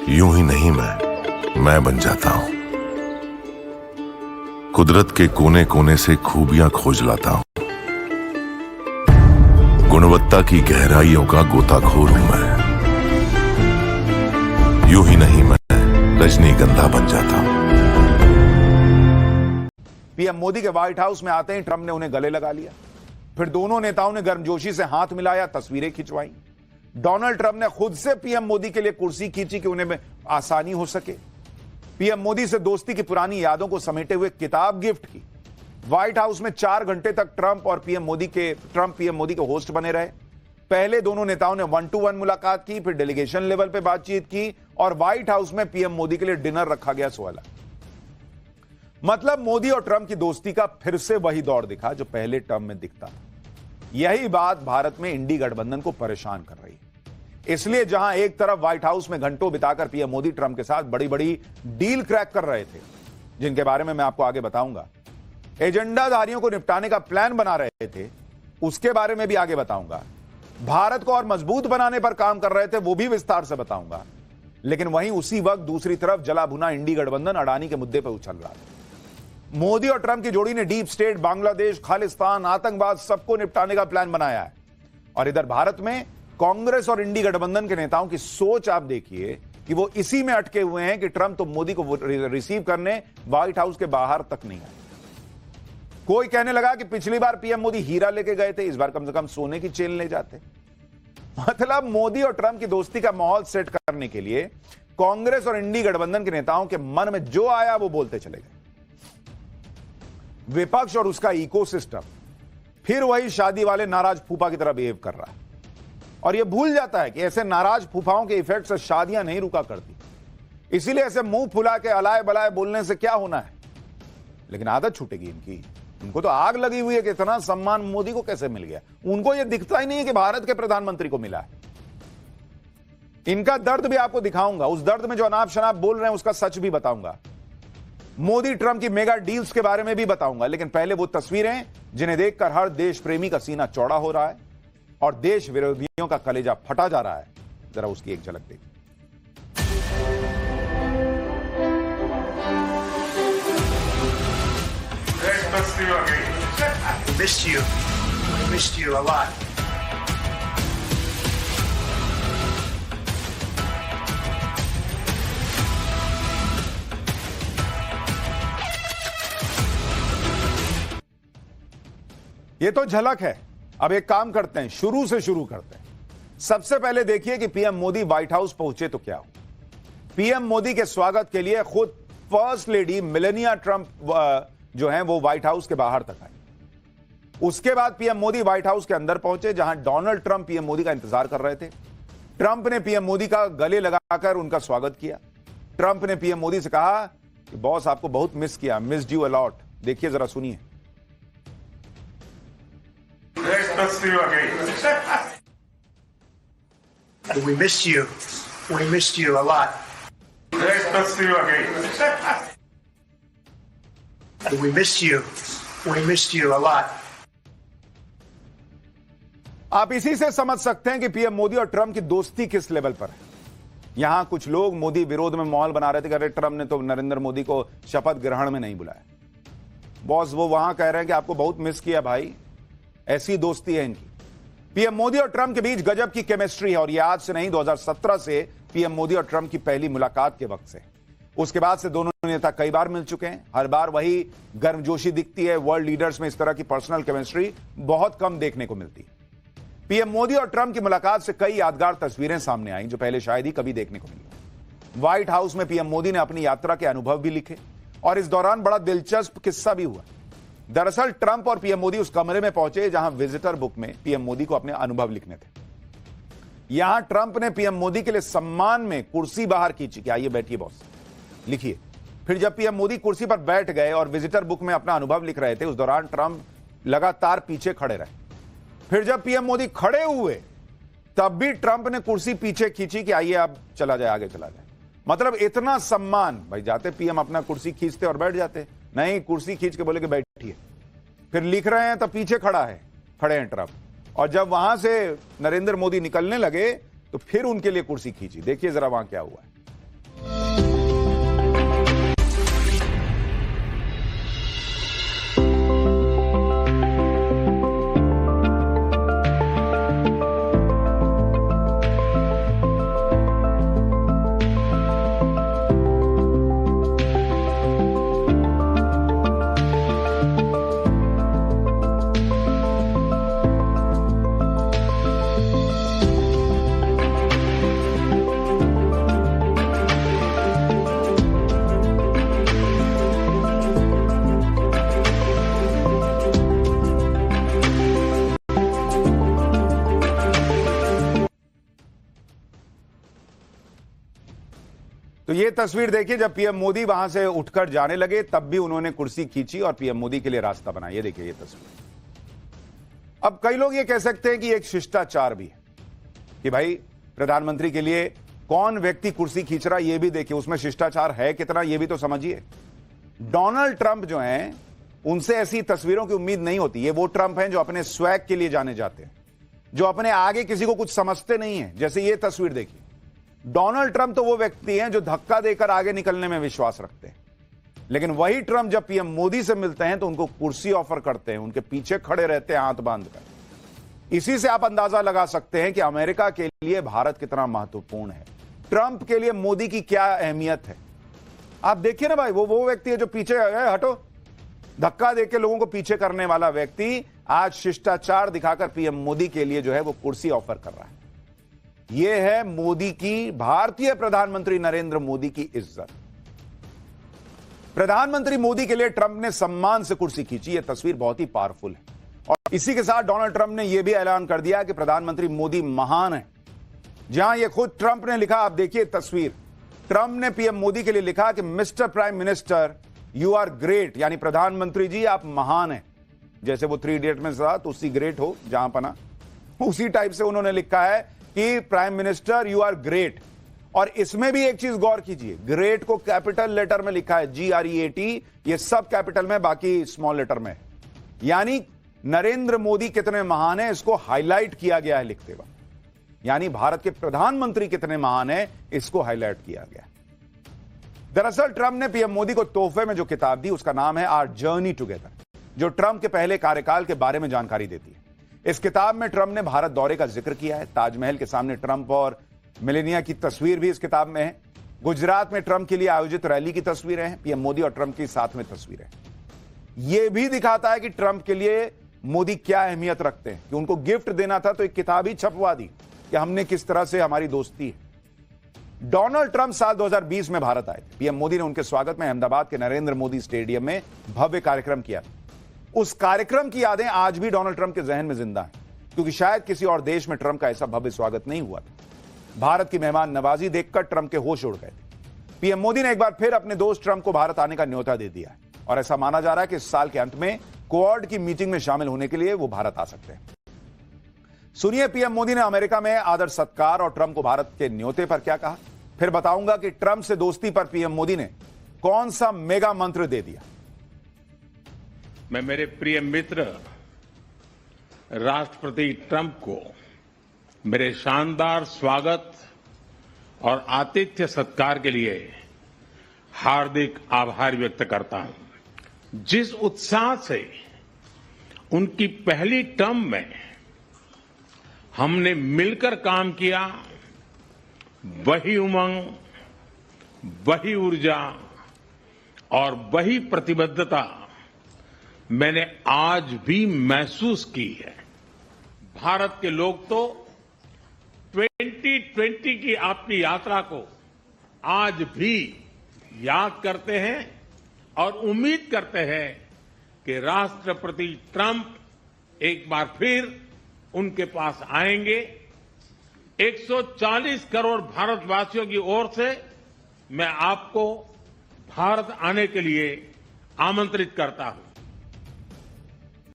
यूं ही नहीं मैं बन जाता हूं। कुदरत के कोने कोने से खूबियां खोज लाता हूं। गुणवत्ता की गहराइयों का गोताखोर हूं मैं। यूं ही नहीं मैं रजनीगंधा बन जाता हूं। पीएम मोदी के व्हाइट हाउस में आते ही ट्रंप ने उन्हें गले लगा लिया। फिर दोनों नेताओं ने गर्मजोशी से हाथ मिलाया, तस्वीरें खिंचवाई। डोनाल्ड ट्रंप ने खुद से पीएम मोदी के लिए कुर्सी खींची कि उन्हें आसानी हो सके। पीएम मोदी से दोस्ती की पुरानी यादों को समेटे हुए किताब गिफ्ट की। व्हाइट हाउस में 4 घंटे तक ट्रंप पीएम मोदी के होस्ट बने रहे। पहले दोनों नेताओं ने 1-to-1 मुलाकात की, फिर डेलीगेशन लेवल पे बातचीत की और व्हाइट हाउस में पीएम मोदी के लिए डिनर रखा गया 16। मतलब मोदी और ट्रंप की दोस्ती का फिर से वही दौर दिखा जो पहले टर्म में दिखता था। यही बात भारत में इंडी गठबंधन को परेशान कर रही है। इसलिए जहां एक तरफ व्हाइट हाउस में घंटों बिताकर पीएम मोदी ट्रंप के साथ बड़ी बड़ी डील क्रैक कर रहे थे, जिनके बारे में मैं आपको आगे बताऊंगा, एजेंडाधारियों को निपटाने का प्लान बना रहे थे, उसके बारे में भी आगे बताऊंगा, भारत को और मजबूत बनाने पर काम कर रहे थे, वो भी विस्तार से बताऊंगा। लेकिन वहीं उसी वक्त दूसरी तरफ जला भुना इंडी गठबंधन अडानी के मुद्दे पर उछल रहा था। मोदी और ट्रंप की जोड़ी ने डीप स्टेट, बांग्लादेश, खालिस्तान, आतंकवाद सबको निपटाने का प्लान बनाया है। और इधर भारत में कांग्रेस और इंडी गठबंधन के नेताओं की सोच आप देखिए कि वो इसी में अटके हुए हैं कि ट्रंप तो मोदी को रिसीव करने व्हाइट हाउस के बाहर तक नहीं आए। कोई कहने लगा कि पिछली बार पीएम मोदी हीरा लेके गए थे, इस बार कम से कम सोने की चेन ले जाते। मतलब मोदी और ट्रंप की दोस्ती का माहौल सेट करने के लिए कांग्रेस और इंडी गठबंधन के नेताओं के मन में जो आया वो बोलते चले गए। विपक्ष और उसका इकोसिस्टम फिर वही शादी वाले नाराज फूफा की तरह बिहेव कर रहा है और यह भूल जाता है कि ऐसे नाराज फूफाओं के इफेक्ट से शादियां नहीं रुका करती। इसीलिए ऐसे मुंह फुला के अलाए बलाए बोलने से क्या होना है, लेकिन आदत छूटेगी इनकी। उनको तो आग लगी हुई है कि इतना सम्मान मोदी को कैसे मिल गया। उनको यह दिखता ही नहीं है कि भारत के प्रधानमंत्री को मिला है। इनका दर्द भी आपको दिखाऊंगा, उस दर्द में जो अनाप शनाप बोल रहे हैं उसका सच भी बताऊंगा। मोदी ट्रंप की मेगा डील्स के बारे में भी बताऊंगा। लेकिन पहले वो तस्वीरें जिन्हें देखकर हर देश प्रेमी का सीना चौड़ा हो रहा है और देश विरोधियों का कलेजा फटा जा रहा है, जरा उसकी एक झलक देखिए। Missed you a lot. ये तो झलक है। अब एक काम करते हैं, शुरू से शुरू करते हैं। सबसे पहले देखिए कि पीएम मोदी व्हाइट हाउस पहुंचे तो क्या हुआ। पीएम मोदी के स्वागत के लिए खुद फर्स्ट लेडी मेलानिया ट्रंप जो हैं वो व्हाइट हाउस के बाहर तक आई। उसके बाद पीएम मोदी व्हाइट हाउस के अंदर पहुंचे, जहां डोनाल्ड ट्रंप पीएम मोदी का इंतजार कर रहे थे। ट्रंप ने पीएम मोदी का गले लगाकर उनका स्वागत किया। ट्रंप ने पीएम मोदी से कहा कि बॉस आपको बहुत मिस किया, मिस्ड यू अ लॉट। देखिए जरा सुनिए। We missed you. We missed you a lot. We missed you. We missed you a lot. आप इसी से समझ सकते हैं कि पीएम मोदी और ट्रंप की दोस्ती किस लेवल पर है। यहां कुछ लोग मोदी विरोध में माहौल बना रहे थे कि अरे ट्रंप ने तो नरेंद्र मोदी को शपथ ग्रहण में नहीं बुलाया। बॉस वो वहां कह रहे हैं कि आपको बहुत मिस किया भाई। ऐसी दोस्ती है इनकी। पीएम मोदी और ट्रंप के बीच गजब की केमिस्ट्री है और यह आज से नहीं, 2017 से पीएम मोदी और ट्रंप की पहली मुलाकात के वक्त से। उसके बाद से दोनों नेता कई बार मिल चुके हैं। हर बार वही गर्मजोशी दिखती है। वर्ल्ड लीडर्स में इस तरह की पर्सनल केमिस्ट्री बहुत कम देखने को मिलती है। पीएम मोदी और ट्रंप की मुलाकात से कई यादगार तस्वीरें सामने आई जो पहले शायद ही कभी देखने को मिली। व्हाइट हाउस में पीएम मोदी ने अपनी यात्रा के अनुभव भी लिखे और इस दौरान बड़ा दिलचस्प किस्सा भी हुआ। दरअसल ट्रंप और पीएम मोदी उस कमरे में पहुंचे जहां विजिटर बुक में पीएम मोदी को अपने अनुभव लिखने थे। यहां ट्रंप ने पीएम मोदी के लिए सम्मान में कुर्सी बाहर खींची कि आइए बैठिए बॉस, लिखिए। फिर जब पीएम मोदी कुर्सी पर बैठ गए और विजिटर बुक में अपना अनुभव लिख रहे थे, उस दौरान ट्रंप लगातार पीछे खड़े रहे। फिर जब पीएम मोदी खड़े हुए तब भी ट्रंप ने कुर्सी पीछे खींची कि आइए अब चला जाए, आगे चला जाए। मतलब इतना सम्मान। भाई जाते पीएम अपना कुर्सी खींचते और बैठ जाते, नहीं कुर्सी खींच के बोले कि बैठिए। फिर लिख रहे हैं तो पीछे खड़े हैं ट्रंप। और जब वहां से नरेंद्र मोदी निकलने लगे तो फिर उनके लिए कुर्सी खींची। देखिए जरा वहां क्या हुआ है। तो ये तस्वीर देखिए, जब पीएम मोदी वहां से उठकर जाने लगे तब भी उन्होंने कुर्सी खींची और पीएम मोदी के लिए रास्ता बनाया। ये देखिए ये तस्वीर। अब कई लोग ये कह सकते हैं कि एक शिष्टाचार भी है कि भाई प्रधानमंत्री के लिए कौन व्यक्ति कुर्सी खींच रहा है ये भी देखिए, उसमें शिष्टाचार है कितना ये भी तो समझिए। डोनाल्ड ट्रंप जो हैं उनसे ऐसी तस्वीरों की उम्मीद नहीं होती। ये वो ट्रंप हैं जो अपने स्वैग के लिए जाने जाते हैं, जो अपने आगे किसी को कुछ समझते नहीं है। जैसे ये तस्वीर देखिए, डोनाल्ड ट्रंप तो वो व्यक्ति हैं जो धक्का देकर आगे निकलने में विश्वास रखते हैं, लेकिन वही ट्रंप जब पीएम मोदी से मिलते हैं तो उनको कुर्सी ऑफर करते हैं, उनके पीछे खड़े रहते हैं हाथ बांधकर। इसी से आप अंदाजा लगा सकते हैं कि अमेरिका के लिए भारत कितना महत्वपूर्ण है, ट्रंप के लिए मोदी की क्या अहमियत है। आप देखिए ना भाई, वो व्यक्ति है जो पीछे हटो धक्का देकर लोगों को पीछे करने वाला व्यक्ति आज शिष्टाचार दिखाकर पीएम मोदी के लिए जो है वो कुर्सी ऑफर कर रहा है। यह है मोदी की, भारतीय प्रधानमंत्री नरेंद्र मोदी की इज्जत। प्रधानमंत्री मोदी के लिए ट्रंप ने सम्मान से कुर्सी खींची। यह तस्वीर बहुत ही पावरफुल है। और इसी के साथ डोनाल्ड ट्रंप ने यह भी ऐलान कर दिया कि प्रधानमंत्री मोदी महान है। जहां यह खुद ट्रंप ने लिखा, आप देखिए तस्वीर, ट्रंप ने पीएम मोदी के लिए लिखा कि mister prime minister you are great, यानी प्रधानमंत्री जी आप महान हैं। जैसे वो 3 इडियट में था तो उसी ग्रेट हो जहां पना, उसी टाइप से उन्होंने लिखा है कि prime minister you are great. और इसमें भी एक चीज गौर कीजिए, ग्रेट को कैपिटल लेटर में लिखा है GREAT, ये सब कैपिटल में, बाकी स्मॉल लेटर में। यानी नरेंद्र मोदी कितने महान हैं इसको हाईलाइट किया गया है लिखते वक्त, यानी भारत के प्रधानमंत्री कितने महान हैं इसको हाईलाइट किया गया। दरअसल ट्रंप ने पीएम मोदी को तोहफे में जो किताब दी उसका नाम है आवर जर्नी टुगेदर, जो ट्रंप के पहले कार्यकाल के बारे में जानकारी देती है। इस किताब में ट्रंप ने भारत दौरे का जिक्र किया है। ताजमहल के सामने ट्रंप और मेलेनिया की तस्वीर भी इस किताब में है। गुजरात में ट्रंप के लिए आयोजित रैली की तस्वीरें हैं, पीएम मोदी और ट्रंप की साथ में तस्वीरें। यह भी दिखाता है कि ट्रंप के लिए मोदी क्या अहमियत रखते हैं, कि उनको गिफ्ट देना था तो एक किताब ही छपवा दी कि हमने किस तरह से हमारी दोस्ती है। डोनाल्ड ट्रंप साल 2020 में भारत आए थे। पीएम मोदी ने उनके स्वागत में अहमदाबाद के नरेंद्र मोदी स्टेडियम में भव्य कार्यक्रम किया। उस कार्यक्रम की यादें आज भी डोनाल्ड ट्रंप के जहन में जिंदा हैं, क्योंकि शायद किसी और देश में ट्रंप का ऐसा भव्य स्वागत नहीं हुआ था। भारत की मेहमान नवाजी देखकर ट्रंप के होश उड़ गए थे। पीएम मोदी ने एक बार फिर अपने दोस्त ट्रंप को भारत आने का न्योता दे दिया है और ऐसा माना जा रहा है कि इस साल के अंत में क्वाड की मीटिंग में शामिल होने के लिए वो भारत आ सकते हैं। सुनिए पीएम मोदी ने अमेरिका में आदर सत्कार और ट्रंप को भारत के न्योते पर क्या कहा, फिर बताऊंगा कि ट्रंप से दोस्ती पर पीएम मोदी ने कौन सा मेगा मंत्र दे दिया। मैं मेरे प्रिय मित्र राष्ट्रपति ट्रंप को मेरे शानदार स्वागत और आतिथ्य सत्कार के लिए हार्दिक आभार व्यक्त करता हूं। जिस उत्साह से उनकी पहली टर्म में हमने मिलकर काम किया, वही उमंग, वही ऊर्जा और वही प्रतिबद्धता मैंने आज भी महसूस की है। भारत के लोग तो 2020 की आपकी यात्रा को आज भी याद करते हैं और उम्मीद करते हैं कि राष्ट्रपति ट्रंप एक बार फिर उनके पास आएंगे। 140 करोड़ भारतवासियों की ओर से मैं आपको भारत आने के लिए आमंत्रित करता हूं।